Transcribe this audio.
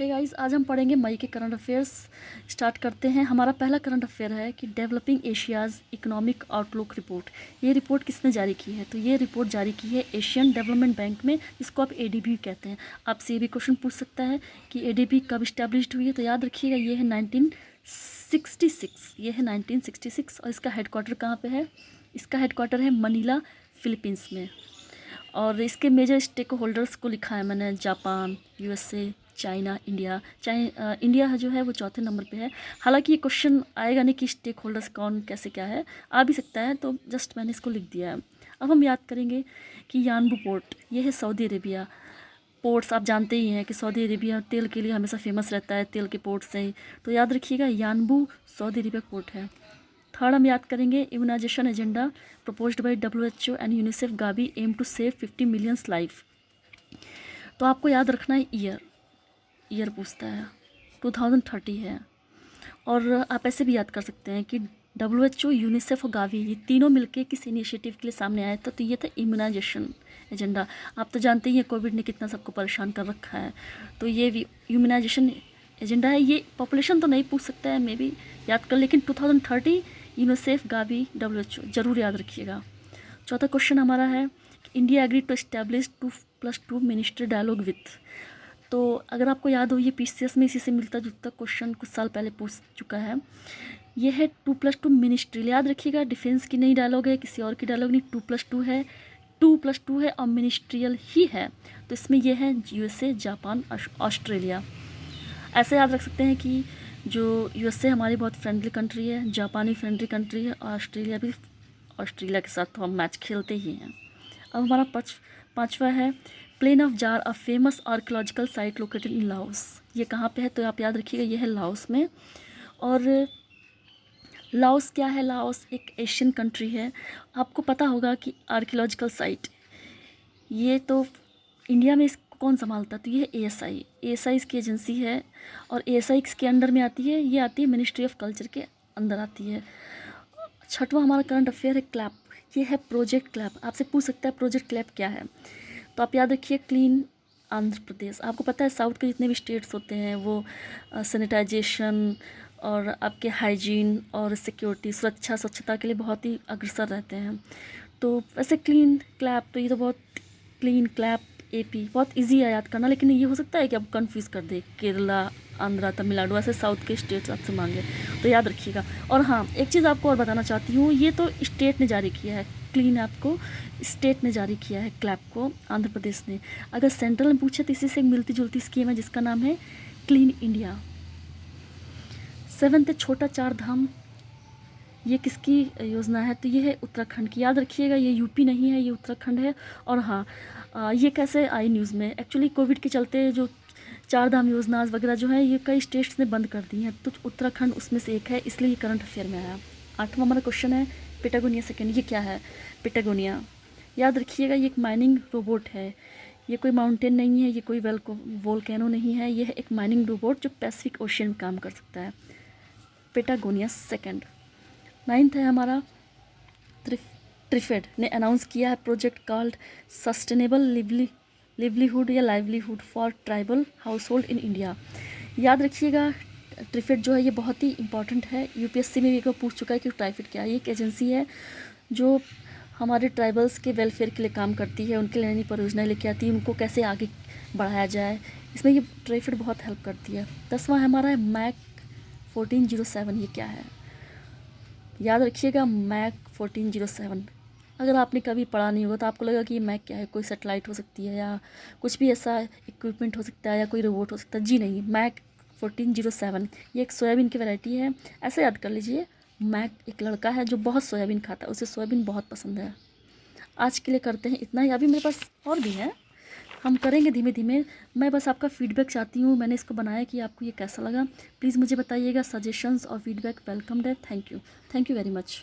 Hey guys, आज हम पढ़ेंगे मई के करंट अफेयर्स। स्टार्ट करते हैं। हमारा पहला करंट अफेयर है कि developing Asia's economic outlook report. ये रिपोर्ट किसने जारी की है? तो ये रिपोर्ट जारी की है एशियन डेवलपमेंट बैंक में, जिसको आप एडीबी कहते हैं। आपसे ये भी क्वेश्चन पूछ सकता है कि एडीबी कब इस्टेब्लिश्ड हुई है, तो याद रखिएगा ये है 1966। ये है 1966 और इसका हेडक्वार्टर कहाँ पे है? इसका हेडक्वार्टर है मनीला, फिलीपींस में। और इसके मेजर स्टेक होल्डर्स को लिखा है मैंने, Japan, USA, China, India. India जो है वो चौथे नंबर पे है। हालांकि ये क्वेश्चन आएगा नहीं कि स्टेक होल्डर्स कौन कैसे क्या है, आ भी सकता है, तो जस्ट मैंने इसको लिख दिया है। अब हम याद करेंगे कि यानबू पोर्ट, ये है सऊदी अरेबिया। पोर्ट्स आप जानते ही हैं कि सऊदी अरेबिया तेल के लिए हमेशा फेमस रहता है, तेल के पोर्ट से ही, तो याद रखिएगा यानबू सऊदी अरेबिया पोर्ट है। थर्ड हम याद करेंगे immunisation agenda proposed by WHO and UNICEF Gavi aim to save 50 millions life. तो आपको याद रखना है ईयर पूछता है, 2030 है। और आप ऐसे भी याद कर सकते हैं कि WHO, यूनिसेफ और गावी, ये तीनों मिलके किस इनिशिएटिव के लिए सामने आए थे, तो ये था इम्यूनाइजेशन एजेंडा। आप तो जानते ही हैं कोविड ने कितना सबको परेशान कर रखा है, तो ये भी इम्यूनाइजेशन एजेंडा है। ये पॉपुलेशन तो नहीं पूछ सकता है, मे बी याद कर, लेकिन 2030 यूनिसेफ गावी WHO जरूर याद रखिएगा। चौथा क्वेश्चन हमारा है India agree to establish 2+2 ministry dialogue with. तो अगर आपको याद हो, ये PCS में इसी से मिलता जुलता क्वेश्चन कुछ साल पहले पूछ चुका है। ये है 2+2 मिनिस्ट्री, याद रखिएगा, डिफेंस की नई डायलॉग है, किसी और की डायलॉग नहीं। 2+2 है, 2+2 है और मिनिस्ट्रियल ही है, तो इसमें यह है USA, जापान, ऑस्ट्रेलिया। ऐसे याद रख सकते हैं कि जो USA हमारी बहुत फ्रेंडली कंट्री है, जापानी फ्रेंडली कंट्री है, और ऑस्ट्रेलिया भी, ऑस्ट्रेलिया के साथ तो हम मैच खेलते ही हैं। अब हमारा पाँचवा है plain of jar, a famous archaeological site located in Laos. ये कहाँ पे है? तो आप याद रखिएगा ये है लाओस में। और लाओस क्या है? लाओस एक एशियन कंट्री है। आपको पता होगा कि आर्कियोलॉजिकल साइट, ये तो इंडिया में इसको कौन संभालता है? तो ये ASI इसकी एजेंसी है, और ASI किसके अंडर में आती है? ये आती है मिनिस्ट्री ऑफ कल्चर के अंदर आती है। छठवां हमारा करंट अफेयर है क्लैप। ये है प्रोजेक्ट क्लैप। आपसे पूछ सकता है प्रोजेक्ट क्लैप क्या है, तो आप याद रखिए क्लीन आंध्र प्रदेश। आपको पता है साउथ के जितने भी स्टेट्स होते हैं वो सैनिटाइजेशन और आपके हाइजीन और सिक्योरिटी, स्वच्छता के लिए बहुत ही अग्रसर रहते हैं। तो वैसे क्लीन क्लैप, तो ये तो बहुत, क्लीन क्लैप AP बहुत इजी है याद करना, लेकिन ये हो सकता है कि आप कंफ्यूज कर दे, केरला, आंध्रा, तमिलनाडु, ऐसे साउथ के स्टेट्स आपसे मांगे, तो याद रखिएगा। और हाँ, एक चीज़ आपको और बताना चाहती हूँ, ये तो स्टेट ने जारी किया है, क्लीन ऐप को स्टेट ने जारी किया है, क्लैप को आंध्र प्रदेश ने। अगर सेंट्रल में पूछे तो इसी से एक मिलती जुलती स्कीम है जिसका नाम है क्लीन इंडिया। 7th छोटा चार धाम, ये किसकी योजना है? तो ये है उत्तराखंड की। याद रखिएगा ये UP नहीं है, ये उत्तराखंड है। और हाँ, ये कैसे आई न्यूज़ में? एक्चुअली कोविड के चलते जो चार धाम योजना वगैरह जो है, ये कई स्टेट्स ने बंद कर दी हैं, तो उत्तराखंड उसमें से एक है, इसलिए ये करंट अफेयर में आया। 8वां हमारा क्वेश्चन है पेटागोनिया सेकेंड। ये क्या है पेटागोनिया? याद रखिएगा ये एक माइनिंग रोबोट है। ये कोई माउंटेन नहीं है, ये कोई वोल्केनो नहीं है, ये है एक माइनिंग रोबोट जो पैसिफिक ओशियन में काम कर सकता है। Patagonia second. 9th है हमारा ट्रिफेड ने अनाउंस किया है प्रोजेक्ट कॉल्ड सस्टेनेबल लिवलीहुड या livelihood for tribal house hold in India. याद रखिएगा ट्रिफेड जो है ये बहुत ही इंपॉर्टेंट है, UPSC में भी एक बार पूछ चुका है कि ट्राइफेड क्या है। ये एक एजेंसी है जो हमारे ट्राइबल्स के वेलफेयर के लिए काम करती है, उनके लिए नई परियोजनाएँ लेके आती है, उनको कैसे आगे बढ़ाया जाए, इसमें ये ट्राइफेड बहुत हेल्प करती है। 10वां हमारा है मैक 1407। ये क्या है? याद रखिएगा मैक 1407। अगर आपने कभी पढ़ा नहीं होगा तो आपको लगेगा कि ये मैक क्या है, कोई सेटेलाइट हो सकती है या कुछ भी ऐसा इक्विपमेंट हो सकता है या कोई रोबोट हो सकता है। जी नहीं, मैक 1407 ये एक सोयाबीन की वैरायटी है। ऐसे याद कर लीजिए, मैक एक लड़का है जो बहुत सोयाबीन खाता है, उसे सोयाबीन बहुत पसंद है। आज के लिए करते हैं इतना ही। अभी मेरे पास और भी है, हम करेंगे धीमे धीमे। मैं बस आपका फीडबैक चाहती हूँ, मैंने इसको बनाया कि आपको ये कैसा लगा। प्लीज़ मुझे बताइएगा, सजेशंस और फीडबैक वेलकम्ड है। Thank you very much.